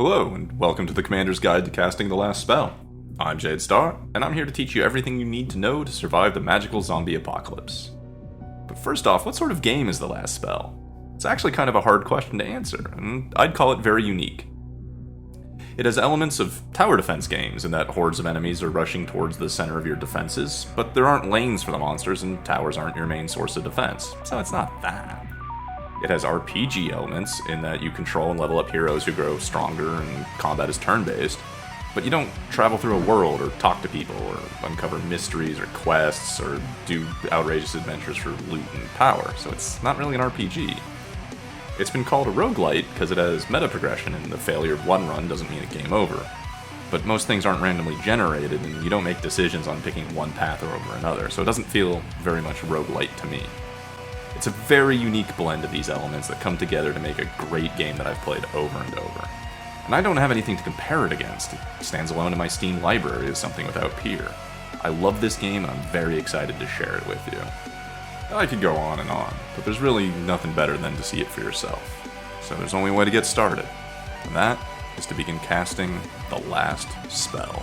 Hello, and welcome to the Commander's Guide to Casting the Last Spell. I'm Jade Starr, and I'm here to teach you everything you need to know to survive the magical zombie apocalypse. But first off, what sort of game is the Last Spell? It's actually kind of a hard question to answer, and I'd call it very unique. It has elements of tower defense games in that hordes of enemies are rushing towards the center of your defenses, but there aren't lanes for the monsters and towers aren't your main source of defense, so it's not that. It has RPG elements in that you control and level up heroes who grow stronger and combat is turn-based, but you don't travel through a world or talk to people or uncover mysteries or quests or do outrageous adventures for loot and power, so it's not really an RPG. It's been called a roguelite because it has meta progression and the failure of one run doesn't mean a game over. But most things aren't randomly generated and you don't make decisions on picking one path over another, so it doesn't feel very much roguelite to me. It's a very unique blend of these elements that come together to make a great game that I've played over and over. And I don't have anything to compare it against. It stands alone in my Steam library as something without peer. I love this game and I'm very excited to share it with you. I could go on and on, but there's really nothing better than to see it for yourself. So there's only one way to get started, and that is to begin casting the last spell.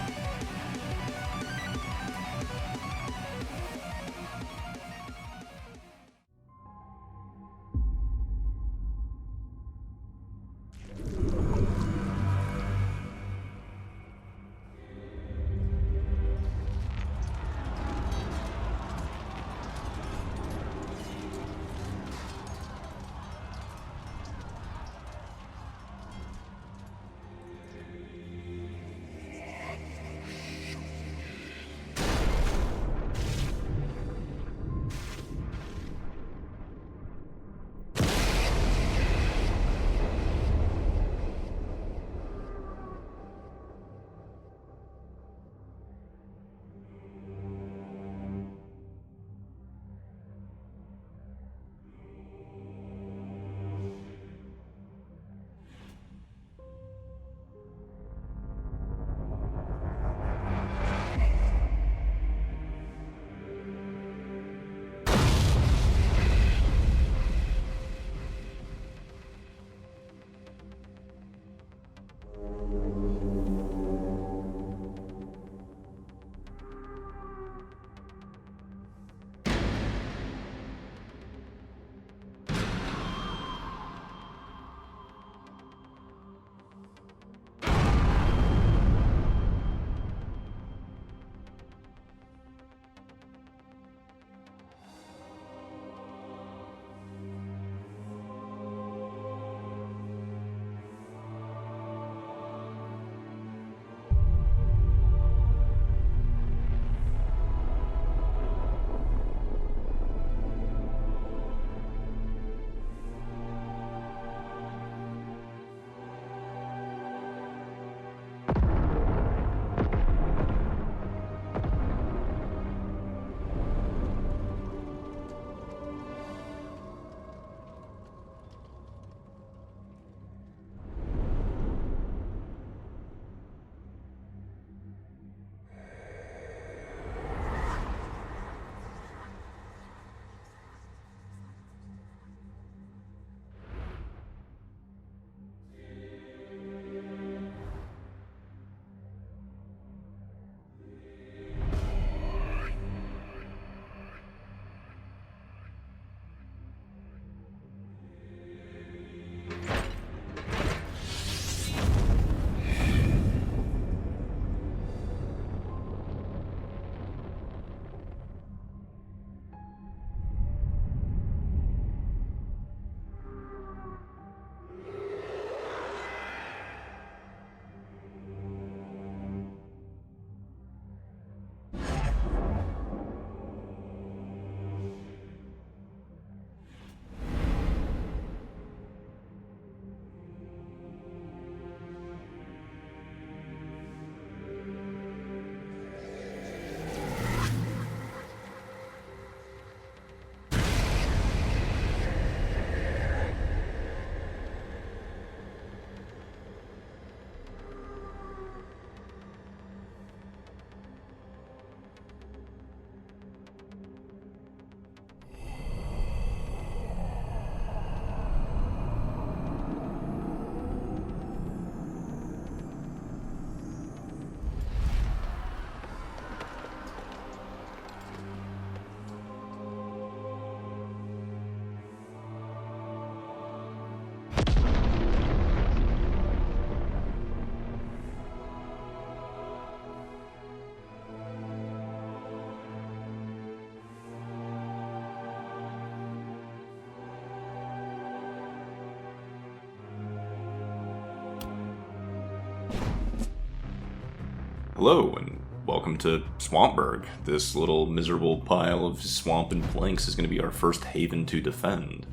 Hello, and welcome to Swampburg. This little miserable pile of swamp and planks is going to be our first haven to defend.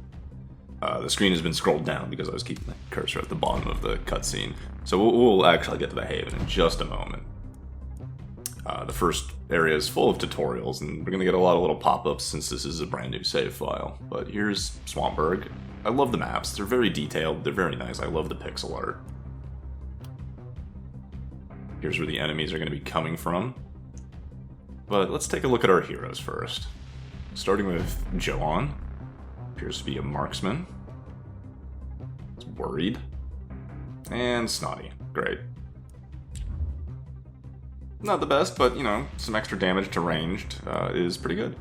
The screen has been scrolled down because I was keeping the cursor at the bottom of the cutscene. So we'll actually get to the haven in just a moment. The first area is full of tutorials, and we're going to get a lot of little pop-ups since this is a brand new save file. But here's Swampburg. I love the maps. They're very detailed. They're very nice. I love the pixel art. Here's where the enemies are going to be coming from. But let's take a look at our heroes first. Starting with Joan. Appears to be a marksman. He's worried. And Snotty. Great. Not the best, but, you know, some extra damage to ranged is pretty good.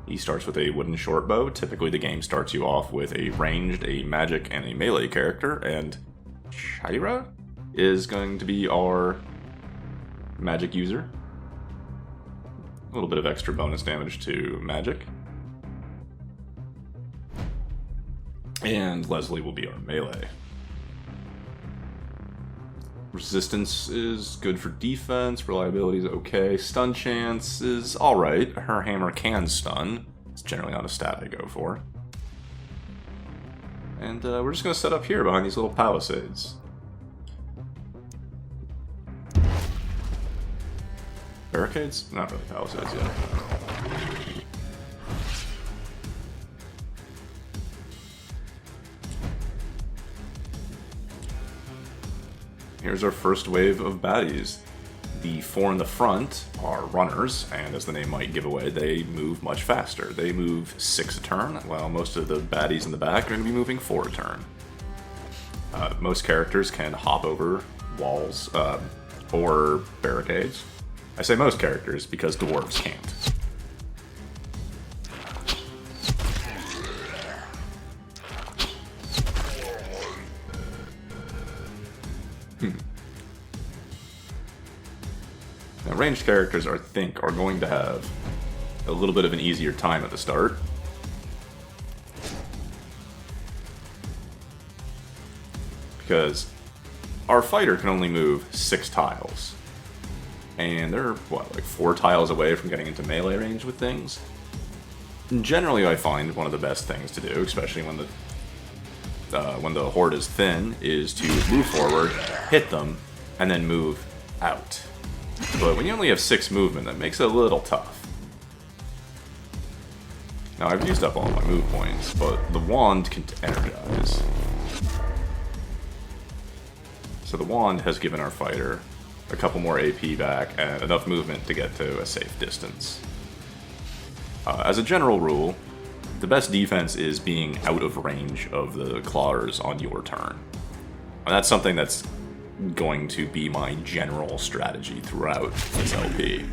He starts with a wooden short bow. Typically the game starts you off with a ranged, a magic, and a melee character, and Shira is going to be our magic user. A little bit of extra bonus damage to magic. And Leslie will be our melee. Resistance is good for defense, reliability is okay, stun chance is alright. Her hammer can stun. It's generally not a stat I go for. And we're just going to set up here behind these little palisades. Barricades? Not really palisades yet. Here's our first wave of baddies. The four in the front are runners, and as the name might give away, they move much faster. They move 6 a turn, while most of the baddies in the back are going to be moving 4 a turn. Most characters can hop over walls or barricades. I say most characters because dwarves can't. Now, ranged characters, I think, are going to have a little bit of an easier time at the start. Because our fighter can only move 6 tiles. And they're, what, like 4 tiles away from getting into melee range with things? And generally, I find one of the best things to do, especially when the horde is thin, is to move forward, hit them, and then move out. But when you only have 6 movement, that makes it a little tough. Now, I've used up all my move points, but the wand can energize. So the wand has given our fighter a couple more AP back and enough movement to get to a safe distance. As a general rule, the best defense is being out of range of the clawers on your turn. And that's something that's going to be my general strategy throughout this LP.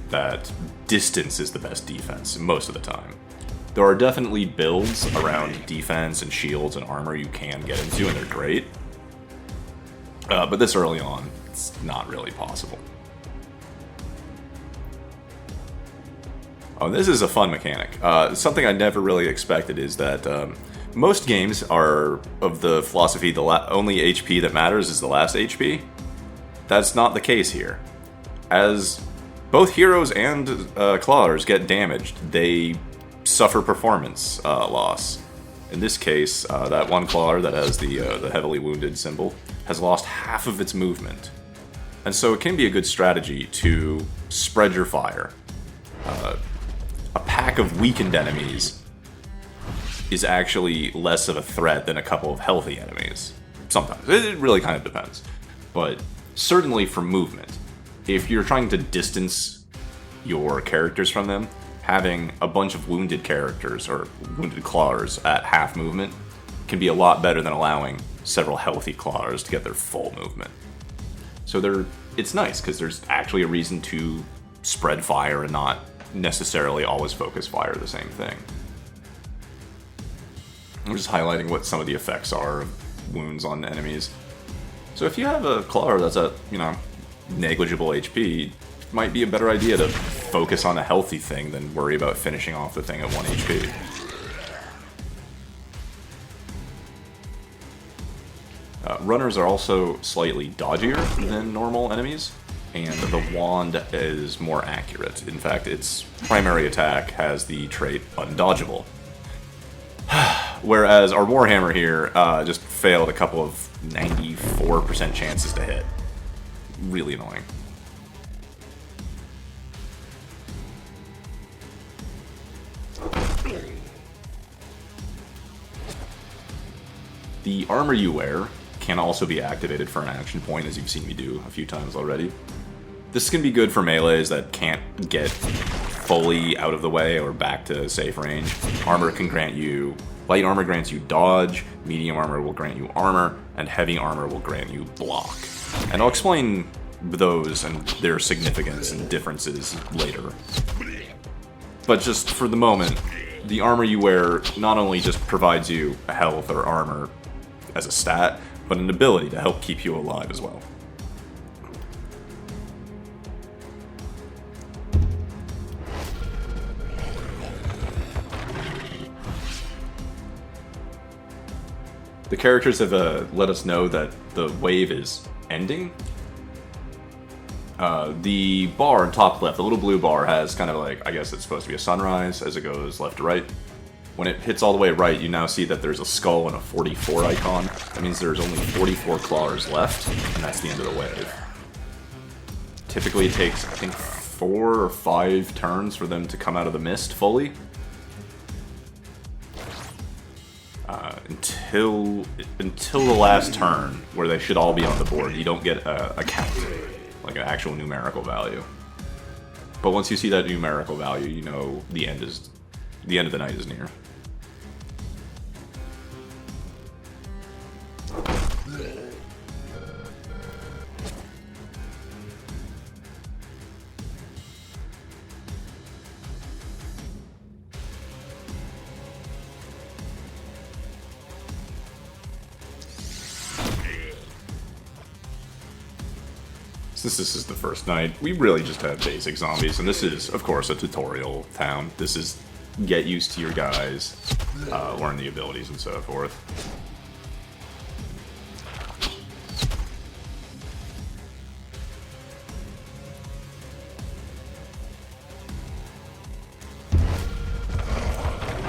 That distance is the best defense most of the time. There are definitely builds around defense and shields and armor you can get into, and they're great. But this early on, it's not really possible. Oh, this is a fun mechanic. Something I never really expected is that most games are of the philosophy the only HP that matters is the last HP. That's not the case here. As both heroes and clawers get damaged, they suffer performance loss. In this case, that one clawer that has the heavily wounded symbol has lost half of its movement. And so it can be a good strategy to spread your fire. A pack of weakened enemies is actually less of a threat than a couple of healthy enemies. Sometimes. It really kind of depends. But certainly for movement, if you're trying to distance your characters from them, having a bunch of wounded characters or wounded clawers at half movement can be a lot better than allowing several healthy clawers to get their full movement. So it's nice because there's actually a reason to spread fire and not necessarily always focus fire the same thing. I'm just highlighting what some of the effects are of wounds on enemies. So if you have a clawer that's at, negligible HP, it might be a better idea to focus on a healthy thing than worry about finishing off the thing at 1 HP. Runners are also slightly dodgier than normal enemies. and the wand is more accurate. In fact, its primary attack has the trait undodgeable. Whereas our Warhammer here just failed a couple of 94% chances to hit. Really annoying. The armor you wear can also be activated for an action point, as you've seen me do a few times already. This can be good for melees that can't get fully out of the way or back to safe range. Armor can grant you... Light armor grants you dodge, medium armor will grant you armor, and heavy armor will grant you block. And I'll explain those and their significance and differences later. But just for the moment, the armor you wear not only just provides you a health or armor as a stat, but an ability to help keep you alive as well. The characters have let us know that the wave is ending. The bar on top left, the little blue bar, has kind of like, I guess it's supposed to be a sunrise as it goes left to right. When it hits all the way right, you now see that there's a skull and a 44 icon. That means there's only 44 clawers left, and that's the end of the wave. Typically it takes, I think, 4 or 5 turns for them to come out of the mist fully. Until the last turn, where they should all be on the board, you don't get a count, like an actual numerical value. But once you see that numerical value, you know the end of the night is near. Since this is the first night, we really just have basic zombies, and this is, of course, a tutorial town. This is get used to your guys, learn the abilities and so forth.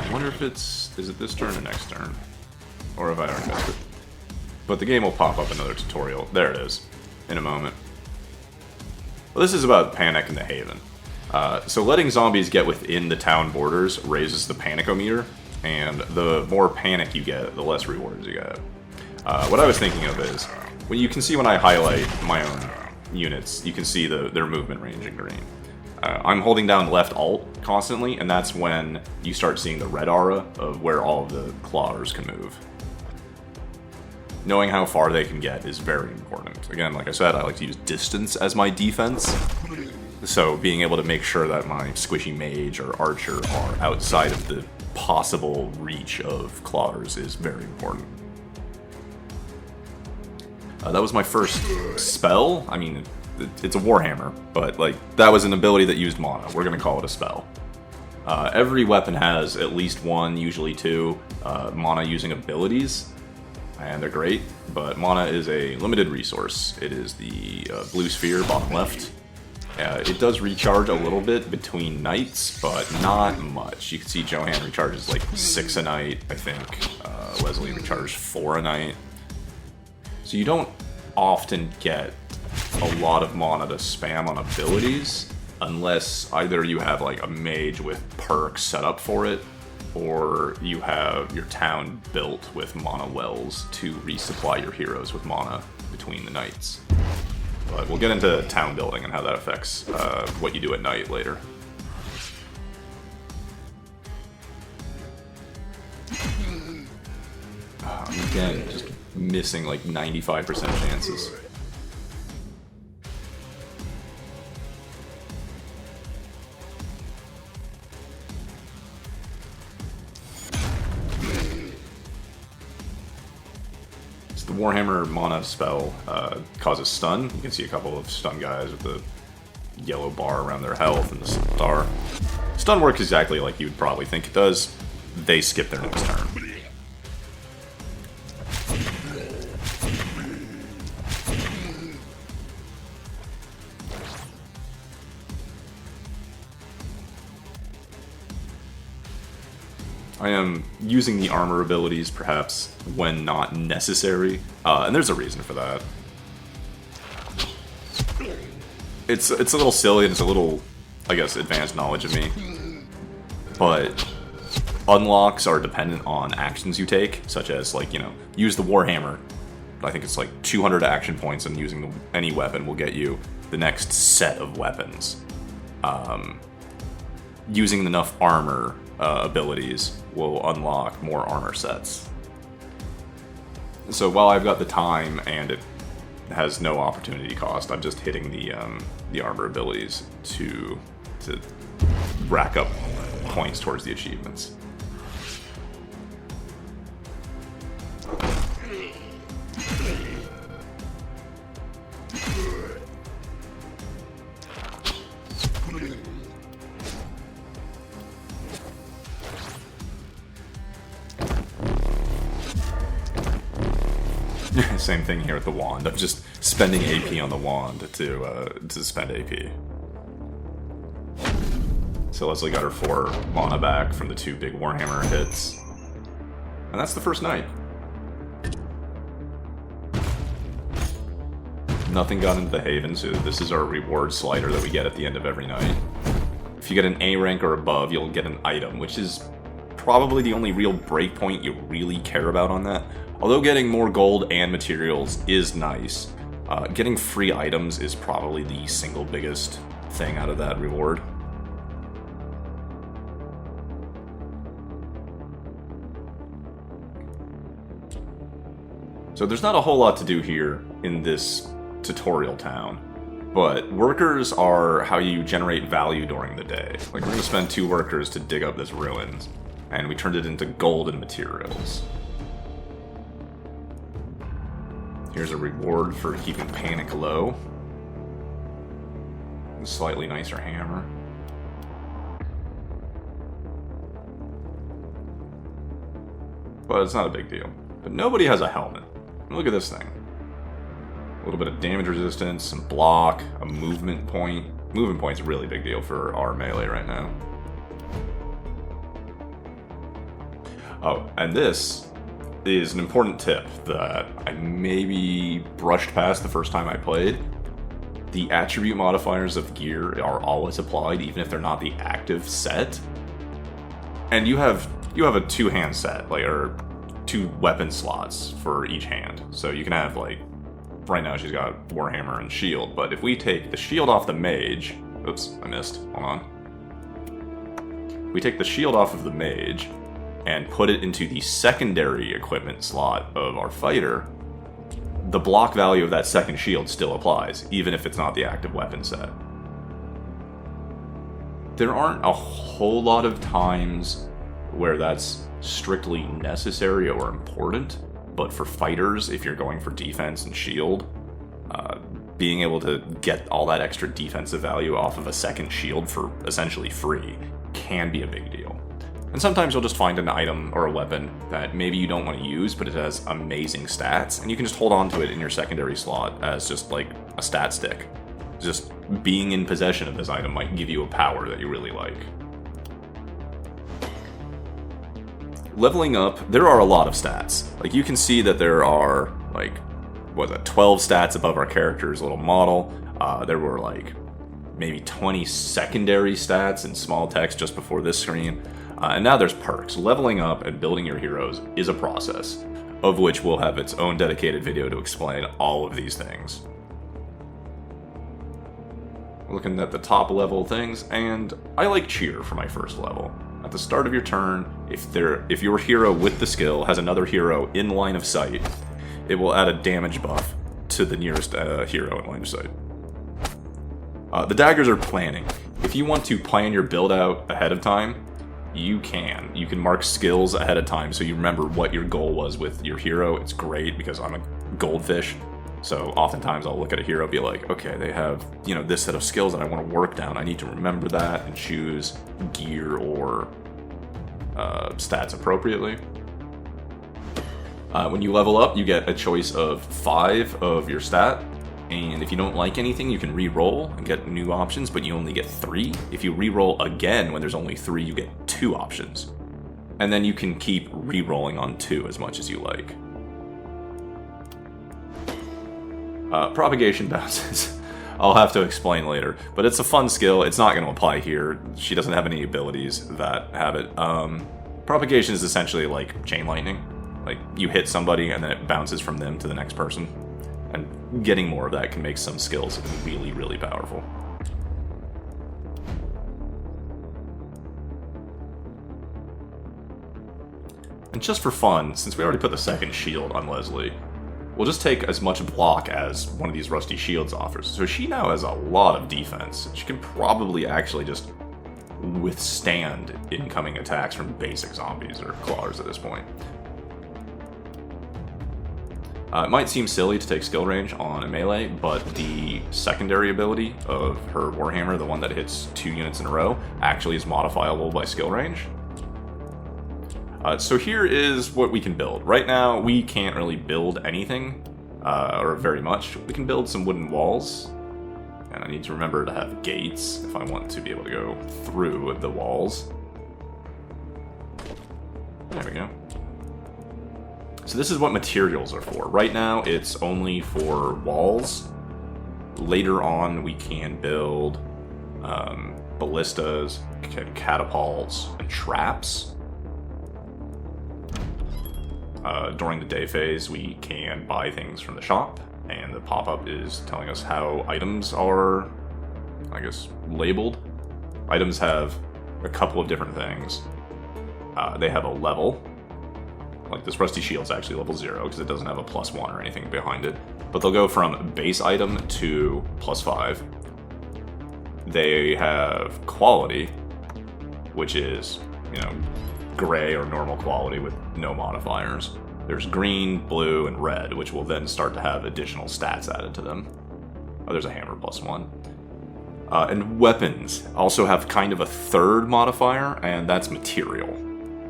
I wonder if is it this turn or next turn? Or if I already missed it. But the game will pop up another tutorial. There it is, in a moment. Well, this is about panic in the Haven. So letting zombies get within the town borders raises the panic-o-meter, and the more panic you get, the less rewards you get. What I was thinking of is, when I highlight my own units, you can see their movement range in green. I'm holding down left alt constantly, and that's when you start seeing the red aura of where all of the clawers can move. Knowing how far they can get is very important. Again, like I said, I like to use distance as my defense. So being able to make sure that my squishy mage or archer are outside of the possible reach of clawers is very important. That was my first spell. I mean, it's a Warhammer, but like that was an ability that used mana. We're gonna call it a spell. Every weapon has at least one, usually 2, mana using abilities. And they're great, but mana is a limited resource. It is the blue sphere, bottom left. It does recharge a little bit between nights, but not much. You can see Johan recharges like 6 a night, I think. Leslie recharged 4 a night. So you don't often get a lot of mana to spam on abilities, unless either you have like a mage with perks set up for it, or you have your town built with mana wells to resupply your heroes with mana between the nights. But we'll get into town building and how that affects what you do at night later. Again, just missing like 95% chances. The Warhammer mana spell causes stun. You can see a couple of stun guys with the yellow bar around their health and the star. Stun works exactly like you'd probably think it does. They skip their next turn. I am using the armor abilities, perhaps, when not necessary, and there's a reason for that. It's a little silly, and it's a little, I guess, advanced knowledge of me. But unlocks are dependent on actions you take, such as, like, you know, use the Warhammer. I think it's like 200 action points, and using any weapon will get you the next set of weapons. Using enough armor abilities will unlock more armor sets. So while I've got the time and it has no opportunity cost, I'm just hitting the armor abilities to rack up points towards the achievements. Same thing here with the wand. I'm just spending AP on the wand to spend AP. So Leslie got her 4 mana back from the 2 big Warhammer hits. And that's the first night. Nothing got into the Haven, so this is our reward slider that we get at the end of every night. If you get an A rank or above, you'll get an item, which is probably the only real breakpoint you really care about on that. Although getting more gold and materials is nice, getting free items is probably the single biggest thing out of that reward. So there's not a whole lot to do here in this tutorial town, but workers are how you generate value during the day. Like, we're gonna spend 2 workers to dig up this ruins, and we turned it into gold and materials. Here's a reward for keeping panic low. A slightly nicer hammer. But it's not a big deal. But nobody has a helmet. Look at this thing. A little bit of damage resistance, some block, a movement point. Movement point's a really big deal for our melee right now. Oh, and this is an important tip that I maybe brushed past the first time I played. The attribute modifiers of gear are always applied, even if they're not the active set. And you have a 2-hand set, like, or 2 weapon slots for each hand. So you can have, like, right now she's got Warhammer and shield, but if we take the shield off the mage, oops, I missed, hold on. We take the shield off of the mage and put it into the secondary equipment slot of our fighter, the block value of that second shield still applies, even if it's not the active weapon set. There aren't a whole lot of times where that's strictly necessary or important, but for fighters, if you're going for defense and shield, being able to get all that extra defensive value off of a second shield for essentially free can be a big deal. And sometimes you'll just find an item or a weapon that maybe you don't want to use, but it has amazing stats, and you can just hold on to it in your secondary slot as just like a stat stick. Just being in possession of this item might give you a power that you really like. Leveling up, there are a lot of stats. Like, you can see that there are, like, 12 stats above our character's little model. There were, like, maybe 20 secondary stats in small text just before this screen. And now there's perks. Leveling up and building your heroes is a process, of which we'll have its own dedicated video to explain all of these things. Looking at the top level things, and I like cheer for my first level. At the start of your turn, if your hero with the skill has another hero in line of sight, it will add a damage buff to the nearest hero in line of sight. The daggers are planning. If you want to plan your build out ahead of time, you can. You can mark skills ahead of time so you remember what your goal was with your hero. It's great because I'm a goldfish, so oftentimes I'll look at a hero and be like, okay, they have, you know, this set of skills that I want to work down. I need to remember that and choose gear or stats appropriately. When you level up, you get a choice of 5 of your stat, and if you don't like anything, you can re-roll and get new options, but you only get 3. If you re-roll again when there's only 3, you get 2 options. and then you can keep re-rolling on 2 as much as you like. Propagation bounces. I'll have to explain later, but it's a fun skill. It's not going to apply here. She doesn't have any abilities that have it. Propagation is essentially like chain lightning. Like, you hit somebody and then it bounces from them to the next person. And getting more of that can make some skills really, really powerful. And just for fun, since we already put the second shield on Leslie, we'll just take as much block as one of these rusty shields offers. So she now has a lot of defense. She can probably actually just withstand incoming attacks from basic zombies or clawers at this point. It might seem silly to take skill range on a melee, but the secondary ability of her Warhammer, the one that hits 2 units in a row, actually is modifiable by skill range. So here is what we can build. Right now, we can't really build anything, or very much. We can build some wooden walls, and I need to remember to have gates if I want to be able to go through the walls. There we go. So this is what materials are for. Right now, it's only for walls. Later on, we can build ballistas, catapults, and traps. During the day phase, we can buy things from the shop, and the pop-up is telling us how items are, I guess, labeled. Items have a couple of different things. They have a level. Like, this rusty shield's actually level 0 because it doesn't have a +1 or anything behind it. But they'll go from base item to +5. They have quality, which is, you know, gray or normal quality with no modifiers. There's green, blue, and red, which will then start to have additional stats added to them. Oh, there's a hammer +1. And weapons also have kind of a third modifier, and that's material.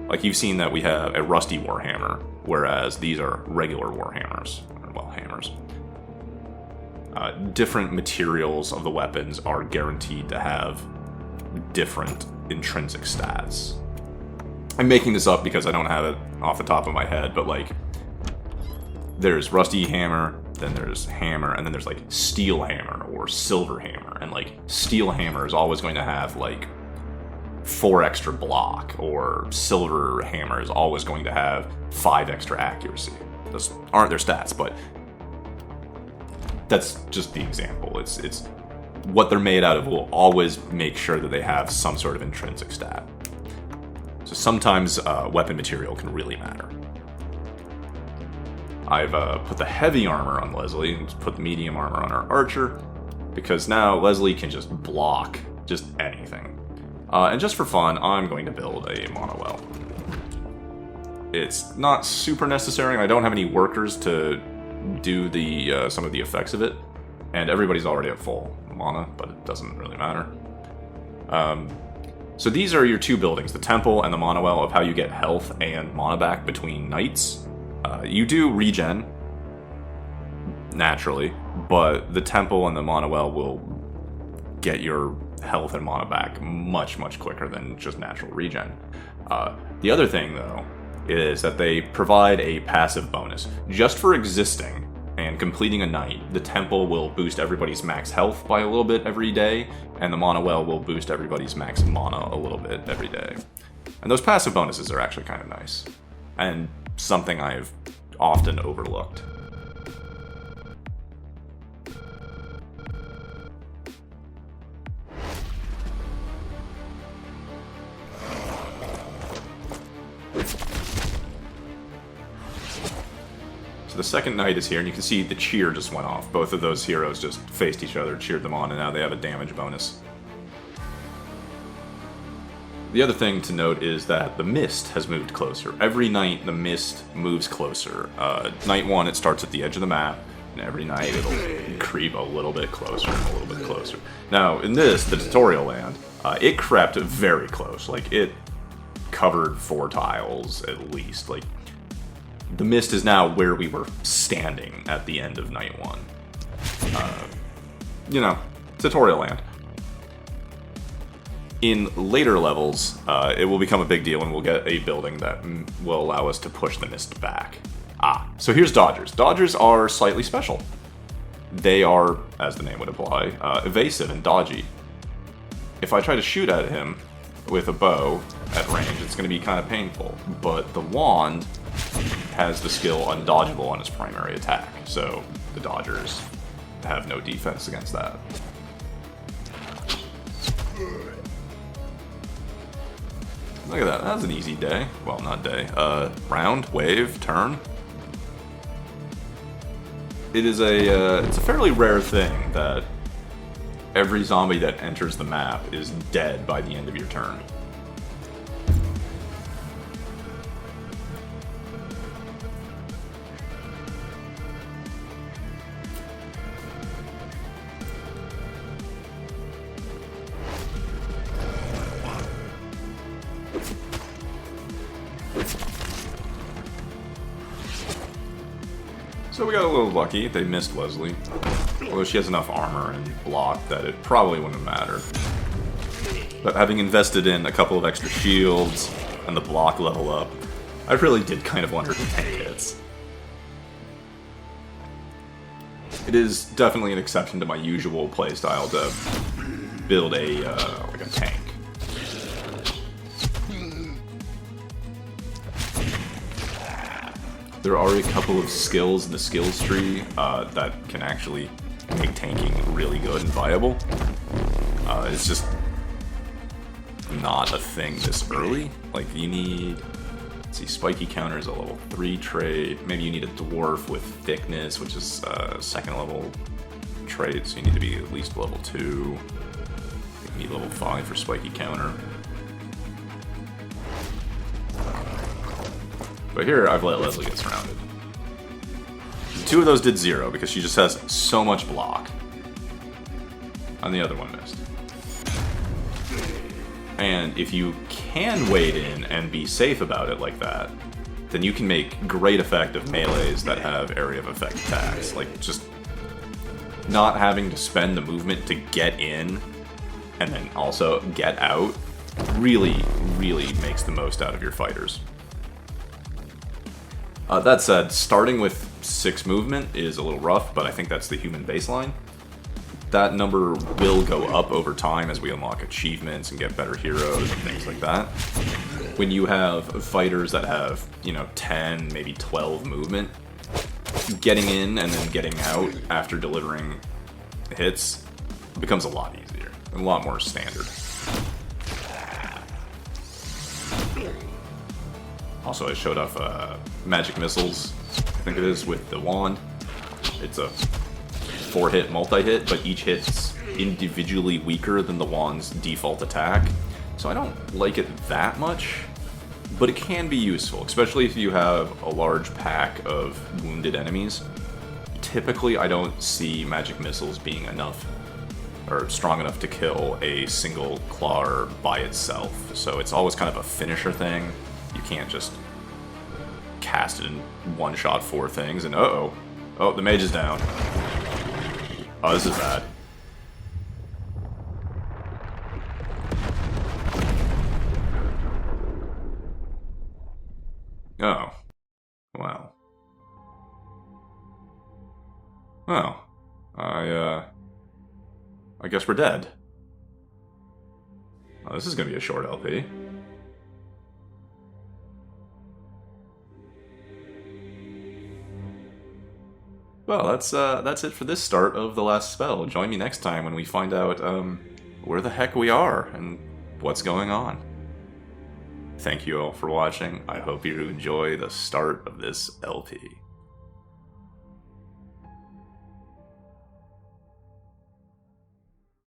Like, you've seen that we have a rusty warhammer, whereas these are regular warhammers, or, well, hammers. Different materials of the weapons are guaranteed to have different intrinsic stats. I'm making this up because I don't have it off the top of my head, but, like, there's rusty hammer, then there's hammer, and then there's, like, steel hammer or silver hammer. And, like, steel hammer is always going to have, like, 4 extra block, or silver hammer is always going to have 5 extra accuracy. Those aren't their stats, but that's just the example. It's what they're made out of will always make sure that they have some sort of intrinsic stat. So sometimes weapon material can really matter. I've put the heavy armor on Leslie and put the medium armor on our archer, because now Leslie can just block just anything. And just for fun, I'm going to build a monowell. It's not super necessary. I don't have any workers to do the some of the effects of it, and everybody's already at full mana, but it doesn't really matter. So these are your 2 buildings, the temple and the monowell, of how you get health and mana back between nights. You do regen, naturally, but the temple and the monowell will get your health and mana back much, much quicker than just natural regen. The other thing, though, is that they provide a passive bonus. Just for existing and completing a night, the temple will boost everybody's max health by a little bit every day, and the monowell will boost everybody's max mana a little bit every day. And those passive bonuses are actually kind of nice, and something I've often overlooked. The second knight is here, and you can see the cheer just went off. Both of those heroes just faced each other, cheered them on, and now they have a damage bonus. The other thing to note is that the mist has moved closer. Every night, the mist moves closer. Night 1, it starts at the edge of the map, and every night it'll creep a little bit closer and a little bit closer. Now, in this, the tutorial land, it crept very close. Like, it covered 4 tiles at least. Like, the mist is now where we were standing at the end of night 1. You know, tutorial land. In later levels, it will become a big deal and we'll get a building that will allow us to push the mist back. So here's Dodgers. Dodgers are slightly special. They are, as the name would imply, evasive and dodgy. If I try to shoot at him with a bow at range, it's going to be kind of painful. But the wand has the skill undodgeable on its primary attack, so the Dodgers have no defense against that. Look at that, that was an easy day. Well, not day. Round, wave, turn. It's a fairly rare thing that every zombie that enters the map is dead by the end of your turn. So we got a little lucky. They missed Leslie. Although she has enough armor and block that it probably wouldn't matter. But having invested in a couple of extra shields and the block level up, I really did kind of want her to tank hits. It is definitely an exception to my usual playstyle to build like a tank. There are a couple of skills in the skills tree that can actually make tanking really good and viable. It's just not a thing this early. Like, you need... Let's see, spiky counter is a level 3 trait. Maybe you need a dwarf with thickness, which is a second level trait, so you need to be at least level 2. You need level 5 for spiky counter. But here, I've let Leslie get surrounded. 2 of those did 0, because she just has so much block. And the other one missed. And if you can wade in and be safe about it like that, then you can make great effective melees that have area of effect attacks. Like, just not having to spend the movement to get in and then also get out really, really makes the most out of your fighters. That said, starting with 6 movement is a little rough, but I think that's the human baseline. That number will go up over time as we unlock achievements and get better heroes and things like that. When you have fighters that have, 10, maybe 12 movement, getting in and then getting out after delivering hits becomes a lot easier, and a lot more standard. Also, I showed off magic missiles, I think it is, with the wand. It's a 4-hit multi-hit, but each hit's individually weaker than the wand's default attack. So I don't like it that much, but it can be useful, especially if you have a large pack of wounded enemies. Typically, I don't see magic missiles being enough, or strong enough to kill a single claw by itself. So it's always kind of a finisher thing. You can't just cast it in one shot 4 things and oh, the mage is down. Oh, this is bad. Oh. Wow. Well, I guess we're dead. Oh, this is gonna be a short LP. Well, that's it for this start of The Last Spell. Join me next time when we find out where the heck we are and what's going on. Thank you all for watching. I hope you enjoy the start of this LP.